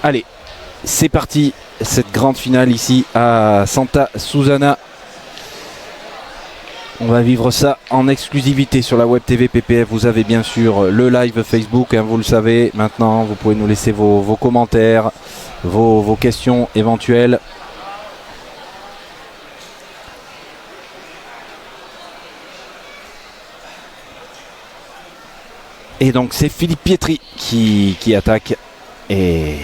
Allez, c'est parti. Cette grande finale ici à Santa Susana. On va vivre ça en exclusivité sur la Web TV PPF. Vous avez bien sûr le live Facebook, hein, vous le savez. Maintenant, vous pouvez nous laisser vos commentaires, vos questions éventuelles. Et donc c'est Philippe Pietri qui attaque et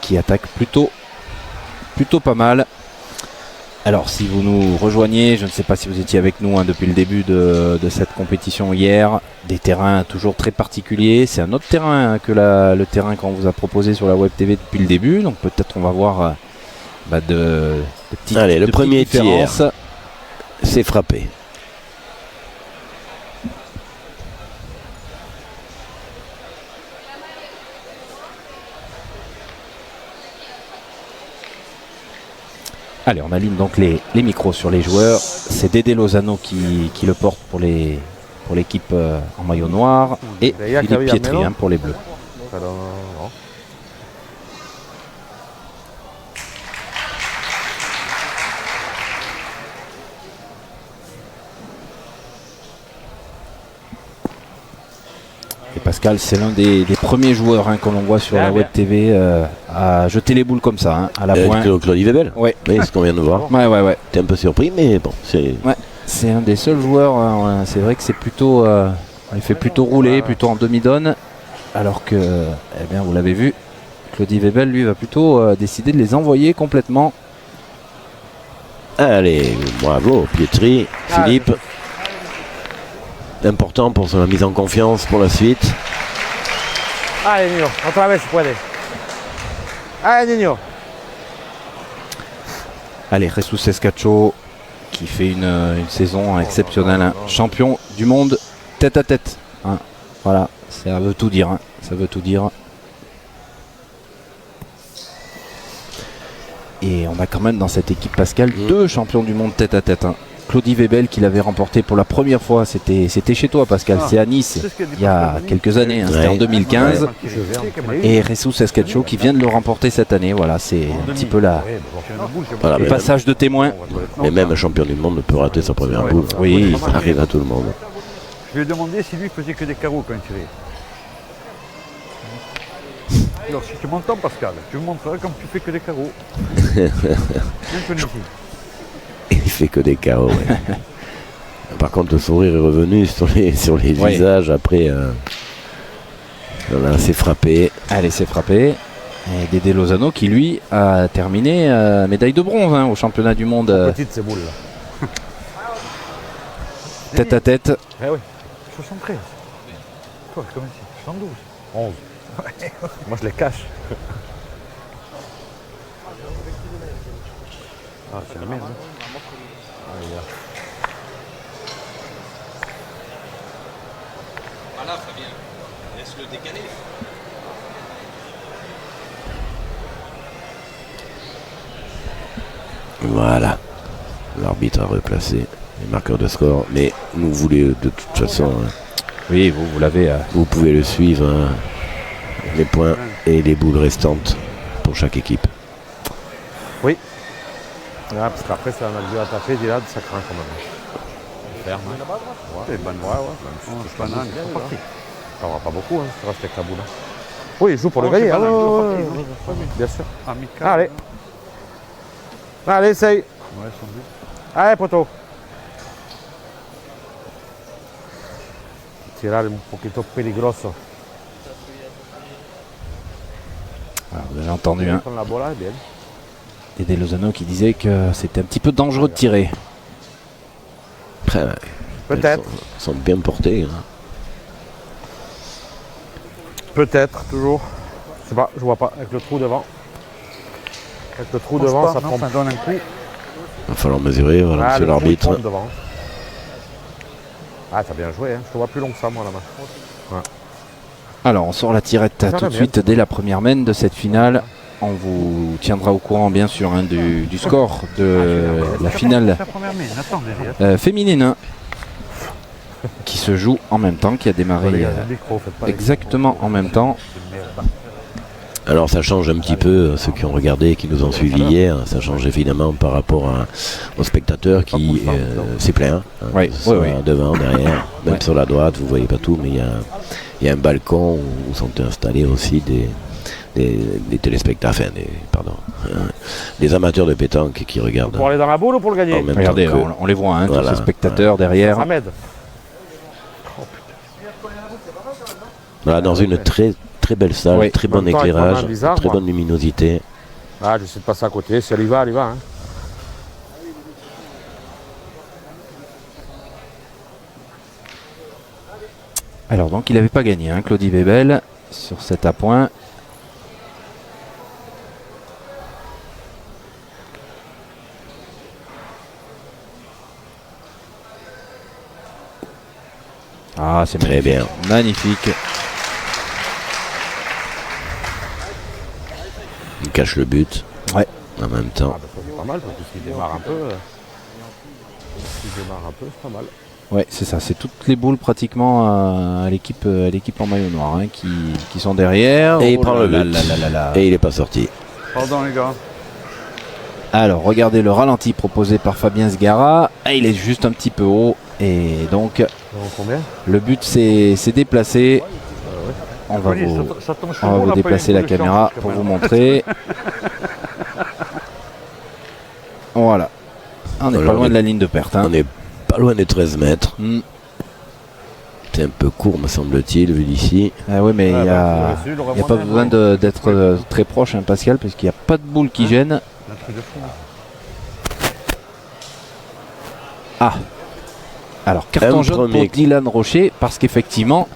qui attaque plutôt pas mal. Alors si vous nous rejoignez, je ne sais pas si vous étiez avec nous depuis le début de cette compétition hier, des terrains toujours très particuliers. C'est un autre terrain que le terrain qu'on vous a proposé sur la Web TV depuis le début. Donc peut-être on va voir de petites Allez, le premier différences. tir, c'est frappé. Allez, on aligne donc les micros sur les joueurs. C'est Dédé Lozano qui le porte pour l'équipe en maillot noir et Philippe Pietri pour les bleus. Et Pascal, c'est l'un des premiers joueurs que l'on voit sur la Web TV à jeter les boules comme ça, à la pointe. Claudie Webel. Ouais. Oui, c'est ce qu'on vient de voir. Ouais. T'es un peu surpris, mais bon, c'est... Ouais, c'est un des seuls joueurs, c'est vrai que c'est plutôt... il fait plutôt rouler, plutôt en demi-donne, alors que, eh bien, vous l'avez vu, Claudie Webel, lui, va plutôt décider de les envoyer complètement. Allez, bravo, Pietri, Philippe. Important pour sa mise en confiance pour la suite. Allez, Nino, otra vez si puede. Allez, Nino. Allez, Jesus Escacho qui fait une saison exceptionnelle, champion du monde tête à tête. Voilà, ça veut tout dire. Ça veut tout dire. Et on a quand même dans cette équipe, Pascal, deux champions du monde tête à tête. Claudie Webel qui l'avait remporté pour la première fois, c'était chez toi, Pascal, c'est à Nice il y a quelques années, c'était en 2015. Et Jesus Escacho qui vient de le remporter cette année. Voilà, c'est un petit peu le passage de témoin. Mais même un champion du monde ne peut rater sa première boule. Oui, ça arrive à tout le monde. Je lui ai demandé si lui faisait que des carreaux quand il tirait. Alors si tu m'entends, Pascal, tu me montreras comme tu fais que des carreaux. Il fait que des KO. Ouais. Par contre, le sourire est revenu sur les visages après. Voilà, c'est frappé. Allez, c'est frappé. Et Dédé Lozano qui, lui, a terminé médaille de bronze au championnat du monde. Petite ces boules là. Tête à tête. Eh oui, 73. Toi, comme ici, 72. 11. Moi, je les cache. Ah, c'est la merde. Voilà, Fabien, laisse-le décaler. Voilà. L'arbitre a replacé les marqueurs de score, mais vous voulez de toute façon... Oui, vous l'avez... Vous pouvez le suivre, les points et les boules restantes pour chaque équipe. Oui. Ah, parce qu'après, ça a dû à taper, Dilad, ça craint quand même. Ferme. Ouais, bonne ouais. Ça va pas beaucoup, ça reste avec la boule. Oui, il joue pour le gagner. Bien sûr. Allez. Allez, essaye. Allez, poteau. Tirare un poquito peligroso. Alors, vous avez entendu, Dédé Lozano qui disait que c'était un petit peu dangereux de tirer. Peut-être. Ils sont bien portés. Peut-être, toujours. Je sais pas, je vois pas. Avec le trou devant. Avec le trou devant, ça trompe. Ça donne un coup. Il va falloir mesurer, voilà, monsieur l'arbitre. Ah, t'as bien joué, je te vois plus long que ça, moi, là-bas. Ouais. Alors, on sort la tirette tout de suite dès la première main de cette finale. On vous tiendra au courant, bien sûr, du score de la finale féminine qui se joue en même temps, qui a démarré exactement en même temps. Alors ça change un petit peu, ceux qui ont regardé, qui nous ont suivis hier, ça change évidemment par rapport aux spectateurs qui c'est plein, hein, Oui, que ce soit oui. devant, derrière, même Ouais. sur la droite, vous voyez pas tout, mais il y a un balcon où sont installés aussi des téléspectateurs, des amateurs de pétanque qui regardent. Pour aller dans la boule ou pour le gagner? En même Regardez, temps que- on les voit, hein, tous Voilà. ces spectateurs derrière. Ça m'aide. Voilà, dans une très très belle salle, Oui. très bon En même temps, avec ma main éclairage, bizarre, très moi. bonne luminosité. Ah, j'essaie de passer à côté. Si elle y va, elle y va. Hein. Alors donc il n'avait pas gagné, hein, Claudie Bébel, sur cet appoint. Ah, c'est Très bien. magnifique. Il cache le but. Ouais. En même temps. Ah, bah, c'est pas mal parce que s'il démarre un peu. S'il démarre un peu, c'est pas mal. Ouais, c'est ça, c'est toutes les boules pratiquement à l'équipe en maillot noir, hein, qui sont derrière. Et il Oh prend là le là but. là là là là. Et il n'est pas sorti. Pardon les gars. Alors, regardez le ralenti proposé par Fabien Sgara. Ah, il est juste un petit peu haut. Et donc, Donc combien? le but s'est déplacé. On va Oui, vous, ça tombe chez on va vous, vous on a pas déplacer eu la beaucoup de caméra chance, pour quand vous même. montrer. Voilà. On n'est pas Alors, loin de la ligne de perte, hein. On n'est pas loin des 13 mètres. Hmm. C'est un peu court, me semble-t-il, vu d'ici. Ah oui, mais il n'y a, il y a pas besoin d'être très proche, hein, Pascal, parce qu'il n'y a pas de boule qui gêne. Un truc de fou. Ah. Alors, carton Un jaune premier. pour Dylan Rocher, parce qu'effectivement,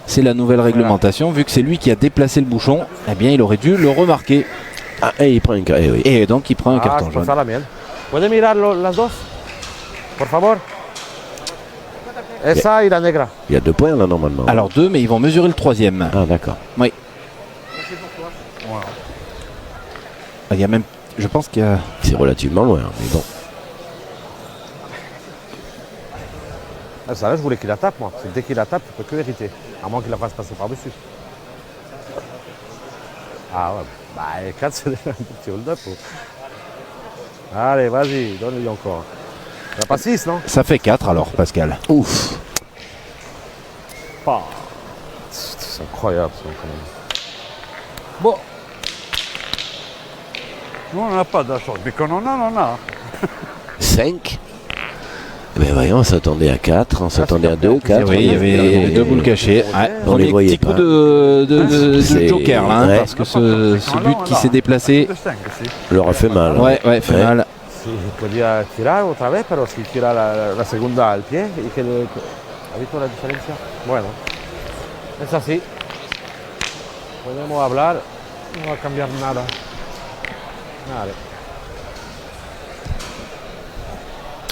c'est la nouvelle réglementation. Vu que c'est lui qui a déplacé le bouchon, eh bien, il aurait dû le remarquer. Ah, et il prend un carré, oui. Et donc, il prend un Ah, carton je peux jaune. faire la mienne. ¿Puede mirar las dos? Por favor. Esa y la negra. Il y a 2 points là, normalement. Alors, 2, mais ils vont mesurer le troisième. Ah, d'accord. Oui. Il y a même, je pense qu'il y a... C'est relativement loin, mais bon. Ah, ça là, je voulais qu'il la tape, moi. C'est dès qu'il la tape, tu peux que hériter. À moins qu'il la fasse passer par-dessus. Ah ouais. Bah, les 4, c'est déjà un petit hold-up. Oh. Allez, vas-y, donne-lui encore. Il n'y a pas 6, non? Ça fait 4 alors, Pascal. Ouf. Pas. C'est incroyable, ça, quand même. Bon. Nous on n'a pas de la chance, mais quand on a. 5. Eh bien voyons, on s'attendait à 4, on s'attendait à 2, 4. Oui, il y avait 2 boules cachées. Ouais, On premier les voyait petit coup pas. de C'est- joker, là, hein, ouais. parce que ce but qui s'est déplacé, De 5 aussi. leur a fait mal. ouais, fait Ouais. mal. Si podía tirar otra vez, pero si tira la segunda al pie y que le... ¿Ha visto la diferencia? Bueno, es así. Podemos hablar, no va a cambiar nada. Vale.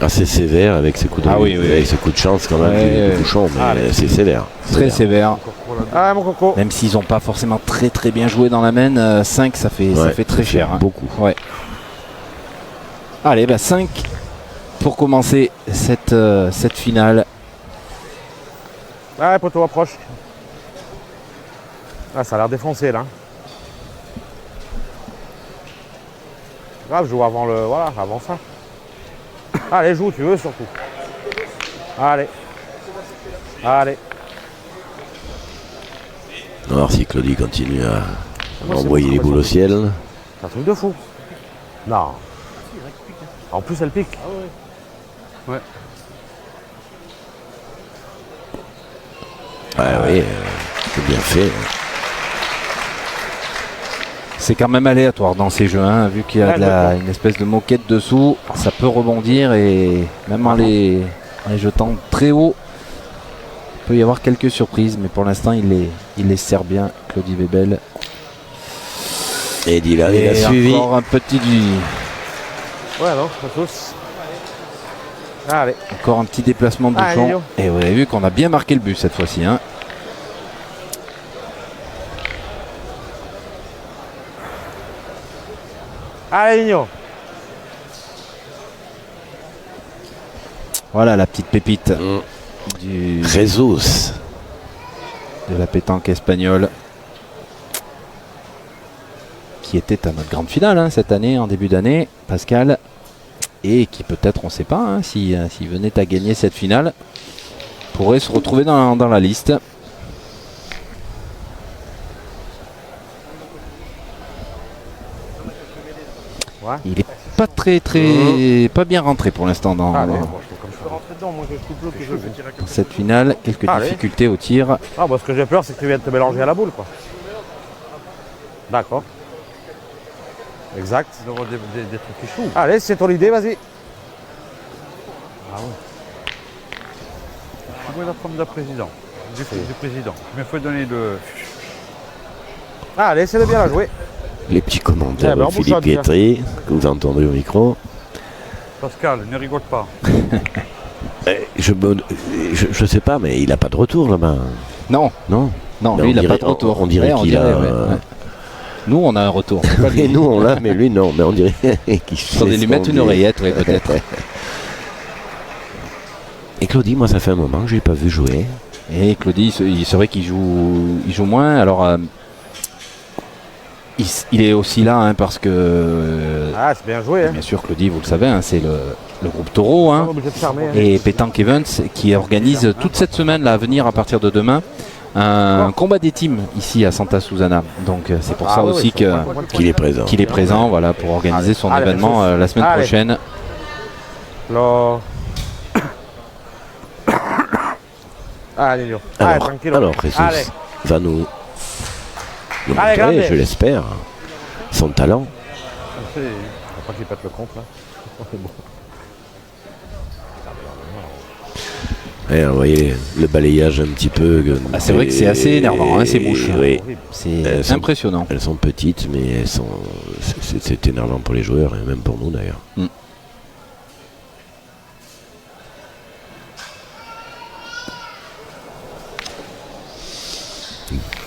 Assez sévère avec ses coups de, Ah oui, oui, avec oui. ses coups de chance quand même Ouais, du ouais. bouchon, mais Allez. c'est sévère. Très sévère. Ah, mon coco. Même s'ils n'ont pas forcément très bien joué dans la main, 5 ça fait Ouais, très cher. Hein. Beaucoup. Ouais. Allez, 5 pour commencer cette finale. Ah, poteau, approche. Ah, ça a l'air défoncé, là. Grave, joue avant le... Voilà, avant ça. Allez, joue, tu veux, surtout. Allez. Allez. On va voir si Claudie continue à Moi, c'est envoyer bon, les moi, boules au c'est ciel. C'est un truc de fou. Non. En plus, elle pique. Ouais. Ouais, oui, c'est bien fait. C'est quand même aléatoire dans ces jeux, hein, vu qu'il y a Ouais, une espèce de moquette dessous, ça peut rebondir et même en les jetant très haut, il peut y avoir quelques surprises, mais pour l'instant il les sert bien, Claudie Bébel. Et Dylan, il a Et suivi. encore un petit, Ouais, non, pas tous. Allez. encore un petit déplacement de Ah, bouchon. Elio. Et vous avez vu qu'on a bien marqué le but cette fois-ci. Hein. Allez, Nino. Voilà la petite pépite de Jesus. la pétanque espagnole. qui était à notre grande finale hein, cette année, en début d'année, Pascal, et qui peut-être, on ne sait pas, hein, s'il venait à gagner cette finale, pourrait se retrouver dans la liste. Ouais. Il est pas pas bien rentré pour l'instant dans cette finale. Quelques difficultés au tir. Ah, bah, ce que j'ai peur, c'est que tu viennes te mélanger à la boule, quoi. D'accord. Exact. Il doit y avoir des trucs qui chouent. Allez, c'est ton idée, vas-y. Ah ouais. Je vois la forme d'un président. Du président. Mais il faut donner le. Allez, c'est de bien la jouer. Les petits commentaires Eh ben, de on Philippe bouge ça, Pietri, que vous entendez au micro. Pascal, ne rigole pas. Je sais pas, mais il n'a pas de retour là-bas. Non, Non. non, Ben, lui il n'a dirait- pas de retour. on dirait Ouais, qu'il a. ouais. Nous on a un retour. Pas lui. Et nous on l'a, mais lui non. Mais on dirait qu'il se Faudrait lui laisse mettre une tomber. oreillette, ouais, peut-être. Et Claudie, moi ça fait un moment que je l'ai pas vu jouer. Et Claudie, c'est vrai qu'il joue moins. Alors, il est aussi là hein, parce que, Ah, c'est bien joué, hein. bien sûr, Claudie, vous le savez, hein, c'est le groupe Taureau. On Hein, est obligé de fermer, hein. et Pétanque Events qui organise toute cette semaine là, à venir à partir de demain un combat des teams ici à Santa Susana. Donc c'est pour ça oui, aussi oui, Qu'il est présent. qu'il est présent voilà, pour organiser son Allez, événement la semaine Allez. prochaine. Là. Allez, Lyon. Allez, Alors, tranquille. Jesus Allez. va nous Allez, montrer, grande. je l'espère, son talent. C'est- Faut pas qu'il pète le compte, là. Et vous voyez le balayage un petit peu. Ah, c'est vrai que c'est assez énervant, hein, ces mouches. Oui. C'est Elles sont- impressionnant. Elles sont petites, mais elles sont. C'est énervant pour les joueurs et même pour nous d'ailleurs. Mm.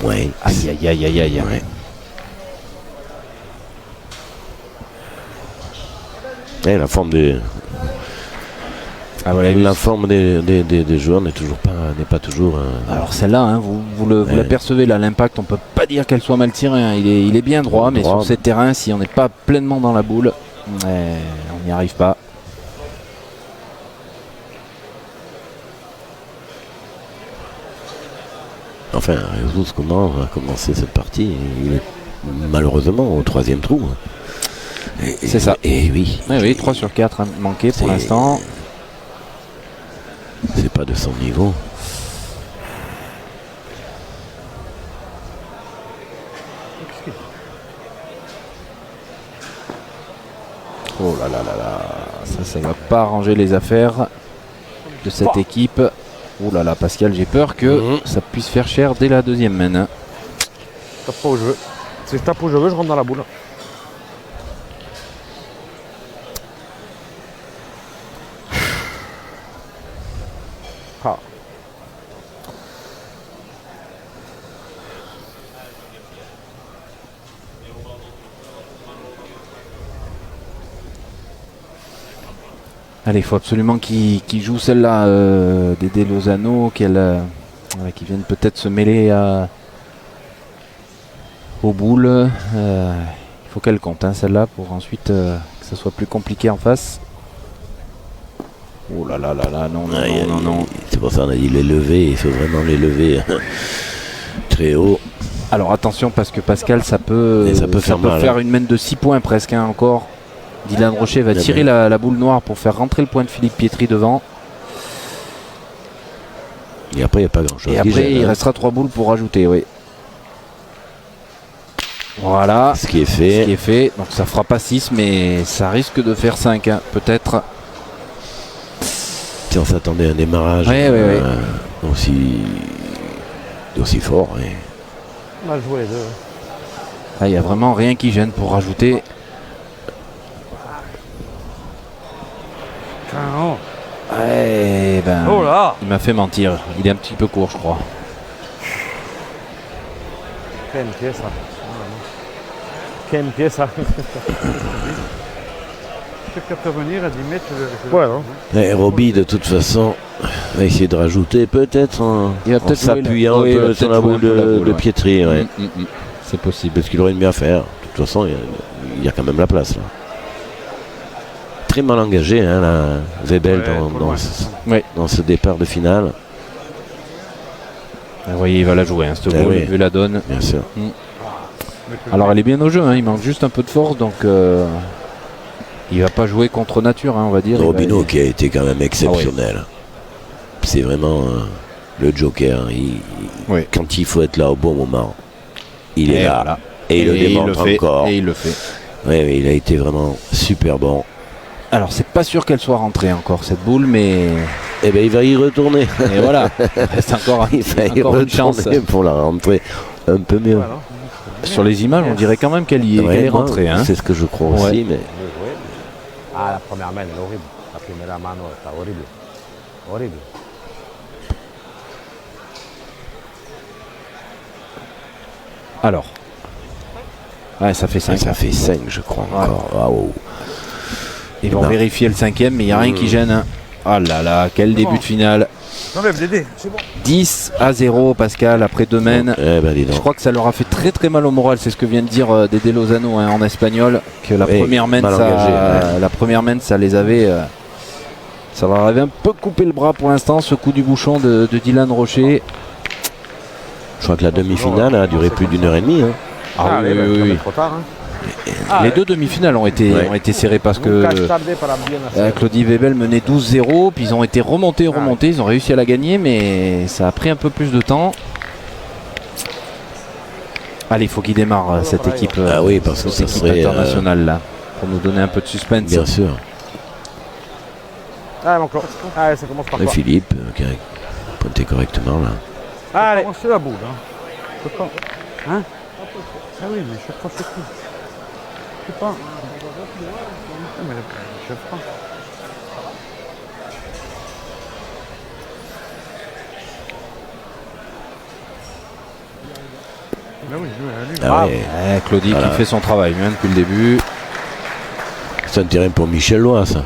Ouais. Aïe aïe aïe aïe aïe. Ouais. Et la forme des. Ah, voilà, La forme des joueurs n'est pas toujours. alors celle-là, hein, vous Ouais. l'apercevez là, l'impact, on peut pas dire qu'elle soit mal tirée. Hein. Il est bien droit, mais Droit. sur ces terrains, si on n'est pas pleinement dans la boule, on n'y arrive pas. Enfin, Jesus comment va commencer cette partie. Il est malheureusement au troisième trou. C'est ça. Et oui. Oui, 3 sur 4 hein, manqués pour C'est- l'instant. C'est pas de son niveau. Oh là là là là, ça va pas arranger les affaires de cette équipe. Oh là là, Pascal, j'ai peur que ça puisse faire cher dès la deuxième main. Hein. Je tape pas où je veux. Si je tape où je veux, je rentre dans la boule. Ah. Allez, il faut absolument qu'il joue celle-là, Dédé Lozano, qui vienne peut-être se mêler aux boules. Il faut qu'elle compte, hein, celle-là, pour ensuite que ça soit plus compliqué en face. Oh là là là là, non, non, Aïe, non, aïe, non, non. aïe. C'est pour ça qu'on a dit les lever. Il faut vraiment les lever très haut. Alors attention, parce que Pascal, ça peut Et ça peut faire mal, hein. une main de 6 points presque, hein, encore. Dylan Rocher va Bien, tirer bien. la boule noire pour faire rentrer le point de Philippe Pietri devant. Et après, il n'y a pas grand-chose. Et qui après, gêne, il hein. restera 3 boules pour rajouter, oui. Voilà, Ce qui est ce qui fait. est fait. Donc ça fera pas 6, mais ça risque de faire 5, hein, peut-être. Si on s'attendait à un démarrage Ouais, ouais, aussi fort. Ouais. Mal joué les deux. Il n'y a vraiment rien qui gêne pour rajouter. Oh, Ouais, ben, oh là. il m'a fait mentir. Il est un petit peu court, je crois. Quel pied ça. Quel pied ça. Je peux venir à 10 mètres. Ouais, non. Et Roby, de toute façon, va essayer de rajouter peut-être en, Il va en peut-être jouer s'appuyant oui, il un va peu sur peut-être la jouer boule un peu la de boule, ouais. Pietri. Ouais. C'est possible. Parce qu'il aurait une bien à faire, de toute toute façon, il y a quand même la place là. Très mal engagé, hein, là, Webel dans ce départ de finale. Vous voyez, il va la jouer, hein, cette boule, oui. vu la donne. Bien sûr. Alors elle est bien au jeu, hein, il manque juste un peu de force, donc il va pas jouer contre nature, hein, on va dire. Robinho qui a été quand même exceptionnel. C'est vraiment le joker. Quand il faut être là au bon moment, il est là. Voilà. Et il le démontre encore. Et il le fait. Oui, il a été vraiment super bon. Alors c'est pas sûr qu'elle soit rentrée encore cette boule, mais Eh bien il va y retourner. et voilà, c'est encore, Il va y encore une chance. retourner pour la rentrer un peu mieux. Sur les images, on dirait quand même qu'elle est rentrée. Hein. C'est ce que je crois aussi, mais Ah, la première main, elle est horrible. La première mano, c'est horrible. Horrible. Alors, ouais, ça fait 5. ça fait 5 je crois encore. Waouh. Ils vont vérifier le 5e, mais il n'y a rien qui gêne. Hein. Oh là là, quel début de finale. J'enlève les dés, c'est bon. 10-0 Pascal après 2 mènes. Je crois que ça leur a fait très très mal au moral. C'est ce que vient de dire Dédé Lozano, hein, en espagnol, que la première mène, ça les avait, ça leur avait un peu coupé le bras pour l'instant. Ce coup du bouchon de Dylan Rocher. Je crois que la demi-finale a duré plus d'1 heure et demie. Hein. Oui. Trop tard. Hein. Les deux demi-finales ont été serrées parce que Claudie Webel menait 12-0, puis ils ont été remontés, ils ont réussi à la gagner, mais ça a pris un peu plus de temps. Allez, il faut qu'il démarre cette équipe, parce que ça serait internationale là, pour nous donner un peu de suspense. Bien sûr. Allez, mon Claude. Allez, ça commence par toi. Philippe qui a pointé correctement là. Allez. C'est la boule. Hein. Je sais pas. Hein? Ah oui, mais chaque fois, je sais plus. Je sais pas. Ah, mais je sais pas. Ben oui, Claudie qui fait son travail bien depuis le début. C'est un terrain pour Michel Lois, ça.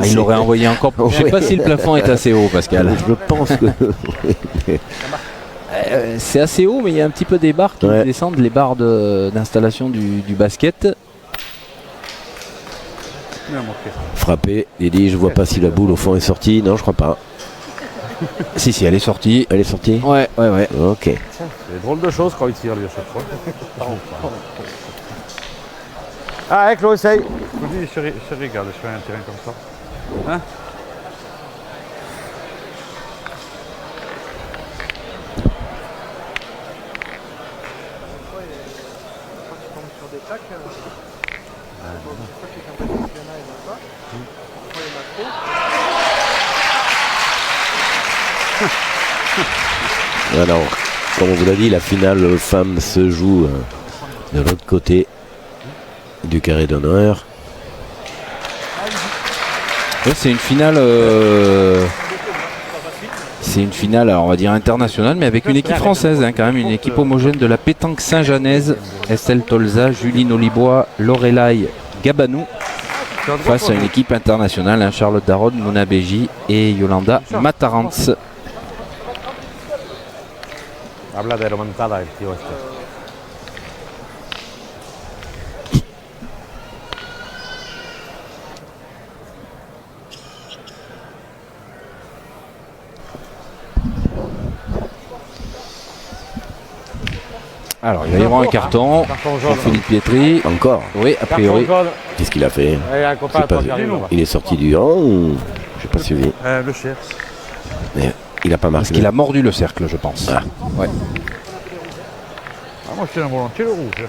Il l'aurait envoyé encore. Je ne sais pas si le plafond est assez haut, Pascal. Je pense que c'est assez haut, mais il y a un petit peu des barres qui descendent, les barres d'installation du basket. Frappé, il dit je vois pas si la boule au fond est sortie. Non, je crois pas. Si, elle est sortie. Elle est sortie? Ouais. Ok. C'est drôle de choses quand il tire lui à chaque fois. Allez, Claude, essaye. Je regarde, je fais un terrain comme ça. Hein? Alors, comme on vous l'a dit, la finale femme se joue de l'autre côté du carré d'honneur. Ouais, c'est une finale. C'est une finale, alors on va dire internationale, mais avec une équipe française, hein, quand même, une équipe homogène de la pétanque Saint-Janaise. Estelle Tolza, Julie Nolibois, Lorelai Gabanou, face à une équipe internationale, hein, Charlotte Daron, Mona Beji et Yolanda Matarantz. Habla de remontada el tío este. Alors il va y avoir un carton pour Philippe Pietri. Encore? Oui, a priori. Qu'est-ce qu'il a fait? Il est sorti du rang ou je n'ai pas suivi? Le chef. Mais il n'a pas marqué. Parce qu'il a mordu le cercle, je pense. Ah. Ouais. Ah, moi je tiens volontiers le rouge.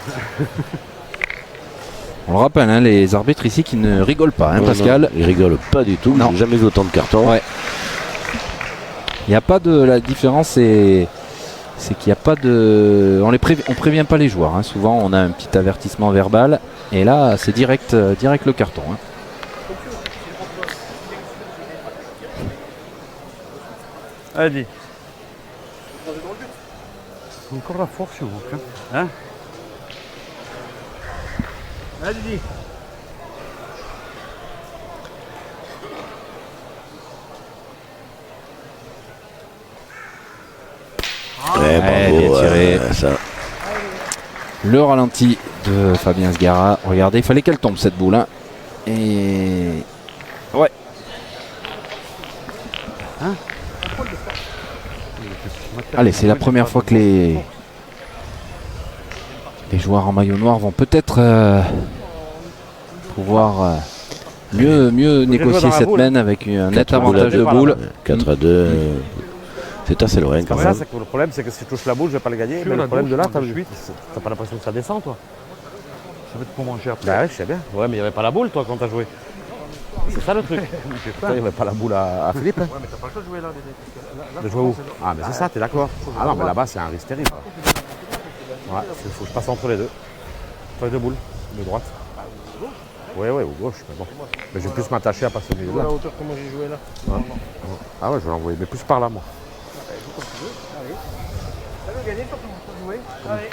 On le rappelle, hein, les arbitres ici qui ne rigolent pas, hein, Pascal. Non, ils rigolent pas du tout. J'ai jamais vu autant de cartons. Ouais. Il n'y a pas de. La différence, c'est qu'il n'y a pas de. On prévient pas les joueurs. Hein. Souvent, on a un petit avertissement verbal. Et là, c'est direct le carton. Hein. Allez. Encore la force, s'il vous plaît. Hein? Allez-y. Bravo, bien tiré. ça. Le ralenti de Fabien Sgara. Regardez, il fallait qu'elle tombe cette boule. Hein. Et ouais. Hein? Allez, c'est la première fois que les joueurs en maillot noir vont peut-être pouvoir mieux négocier cette main avec un net avantage de boule. 4-2. C'est assez loin quand Ça, même. c'est que le problème, c'est que si tu touches la boule, je vais pas le gagner. Mais le problème de là, t'as pas l'impression que ça descend, toi. Ça va être pour manger après. Bah ouais, je sais bien. Ouais, mais il n'y avait pas la boule, toi, quand t'as joué. C'est ça le truc. Il n'y avait pas la boule à Philippe. Hein. Ouais, mais t'as pas le choix de jouer là. De jouer où? Ah, mais c'est ça, t'es d'accord. Ah non, mais là-bas, c'est un risque terrible. Ouais, il faut que je passe entre les deux. Entre les deux boules, de droite. Oui, oui, ou gauche, mais bon. Mais je vais plus m'attacher à passer au milieu de À là. la hauteur comment j'ai joué là. Ah ouais, je vais l'envoyer, mais plus par là, moi. Comme tu veux. Allez. Ça veut gagner, toi, pour jouer. Allez.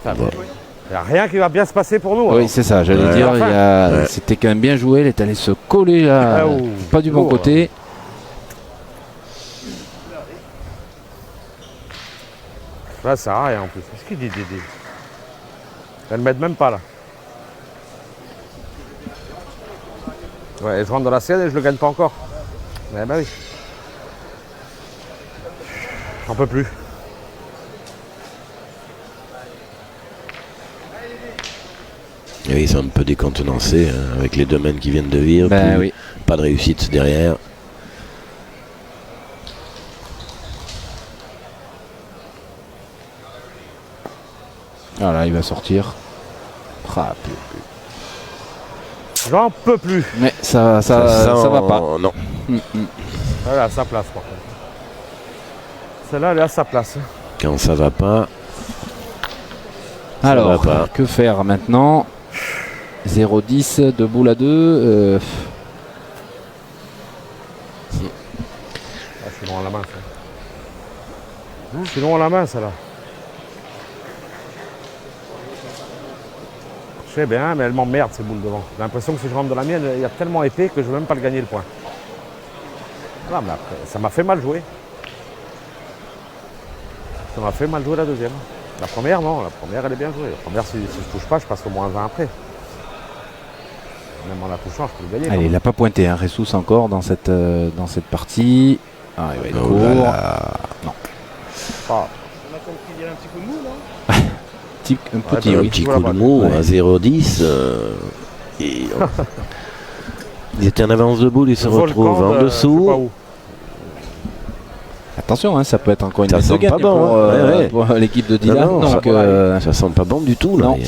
Il n'y a rien qui va bien se passer pour nous. Oui, alors. c'est ça, j'allais Ouais. dire. Ouais. C'était quand même bien joué. Elle est allée se coller là, Ah, ouh. pas du bon Oh, côté. Là, ça sert à rien en plus. Qu'est-ce qu'il dit, Didi? Elle ne m'aide même pas là. Ouais, et je rentre dans la sienne et je le gagne pas encore. Eh ben oui. J'en peux plus. Et ils sont un peu décontenancés hein, avec les deux mains qui viennent de vivre. Ben puis oui. Pas de réussite derrière. Voilà, il va sortir. Ah, J'en peux plus. mais ça va pas. Non. Elle est à sa place par contre. Celle-là, elle est à sa place. Quand ça va pas, Alors, va pas. que faire maintenant? 0-10 de boule à 2. Ah, je suis long à la main, ça. Je suis long à la main, celle-là. Je sais bien, mais elle m'emmerde ces boules devant. J'ai l'impression que si je rentre dans la mienne, il y a tellement épais que je ne vais même pas le gagner le point. Voilà, mais après, ça m'a fait mal jouer. Ça m'a fait mal jouer la deuxième. La première, non. La première, elle est bien jouée. La première, si je ne touche pas, je passe au moins 20 après. Même en la touchant, je peux le gagner. Allez, il n'a pas pointé, hein, Ressus encore dans cette partie. Ah, il va être oh court. là là. Non. Ah, On a compris, il y a un petit coup de mou là. Un petit, Ouais, un oui. petit voilà, coup de voilà. mou Ouais. à 0-10. Ils étaient en avance de boule, ils se Volcan retrouvent en de- je sais dessous. pas où. Attention, hein, ça peut être encore une Ça mène de sent gagne pas bon, pour, hein. Ouais, ouais. pour l'équipe de Dylan. Non, donc, ça sent pas bon du tout. Là. non.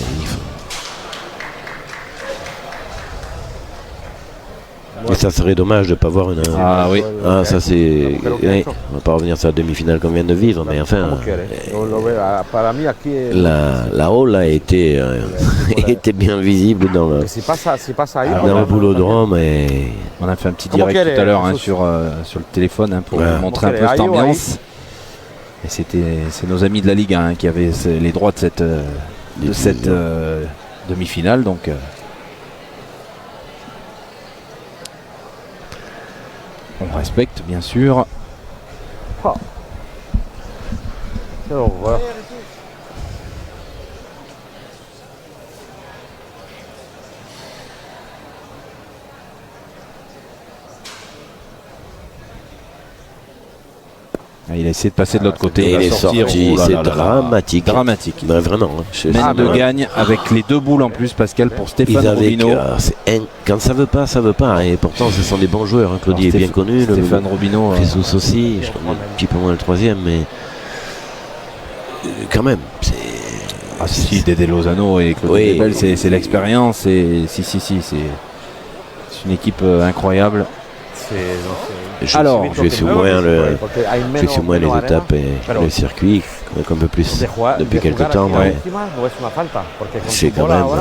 Et ça serait dommage de ne pas voir une. Ah oui. Ah, ça c'est. Après Oui, on va pas revenir sur la demi-finale qu'on vient de vivre, mais enfin. Como quiere. Yo lo veo para mí aquí. La hall a été, était bien visible dans le, Si pasa ahí. dans le boulodrome. Et On a fait un petit Comment direct qu'elle tout à est, l'heure hein, Ressus sur le téléphone hein, pour Ouais. vous montrer un Comment peu qu'elle cette est, aïe, ambiance. Et c'est nos amis de la Ligue 1 hein, qui avaient les droits de cette demi-finale. Donc on respecte bien sûr. Quelle horreur. Ah, il a essayé de passer de l'autre côté. et va il est sortir. sorti, Oh là c'est là là là. dramatique. Dramatique. Ben, vraiment. Hein. Mène de vraiment. gagne avec les deux boules en plus, Pascal, pour Ils Stéphane avaient Robino. quand ça veut pas, ça veut pas. Et pourtant, ce sont des bons joueurs. Hein. Claudie est bien connu. Stéphane Robino. Jesus aussi. Je connais un petit peu moins le troisième, mais quand même. C'est Ah si, Dédé Lozano et Claude Oui. Lebel, c'est l'expérience. Et c'est une équipe incroyable. Alors, je suis moins les étapes et le circuit, avec un peu plus depuis quelques temps. ouais. C'est quand même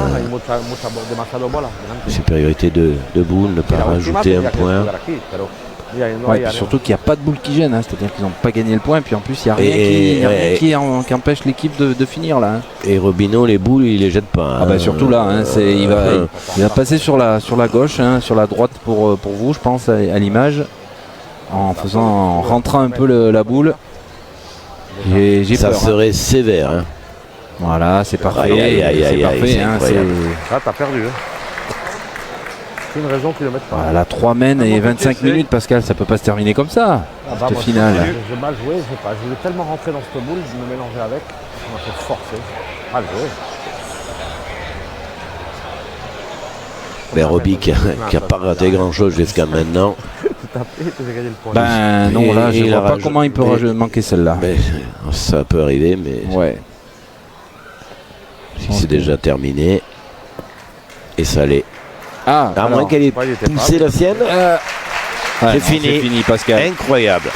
supériorité de boule, ne pas rajouter un point. Il y a une Ouais, puis surtout qu'il n'y a pas de boule qui gêne, hein, c'est-à-dire qu'ils n'ont pas gagné le point, puis en plus il n'y a rien, qui empêche l'équipe de finir là. Hein. Et Robineau, les boules, il les jette pas. Ah bah surtout là, hein, il va passer sur la gauche, hein, sur la droite pour vous, je pense, à l'image, en rentrant un peu la boule. J'ai ça peur. Serait sévère. Hein. Voilà, c'est parfait. C'est parfait. Hein, là, t'as perdu. Hein. C'est une raison qu'ils le mettent pas. Voilà, 3 mènes et 25 minutes, Pascal, ça peut pas se terminer comme ça, cette finale. J'ai mal joué, je voulais tellement rentrer dans cette boule, je me mélangeais avec, on m'a fait forcer. Mal joué. Ben Roby qui a pas raté grand chose jusqu'à maintenant. Ben non, là je vois pas comment il peut manquer celle-là. Ça peut arriver, mais ouais. Si c'est déjà terminé. Et ça l'est. À moins qu'elle ait poussé la sienne. C'est fini, Pascal. Incroyable.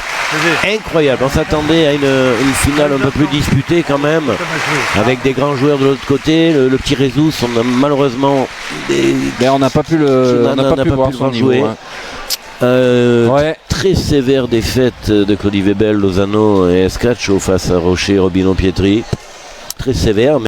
Incroyable. On s'attendait à une finale un peu plus disputée quand même, avec des grands joueurs de l'autre côté. Le petit Résus, on a malheureusement. Mais on n'a pas pu voir son jouer. Niveau, hein. Très sévère défaite de Claudie Webel, Lozano et Escaccio face à Rocher, Robino, Pietri. Très sévère.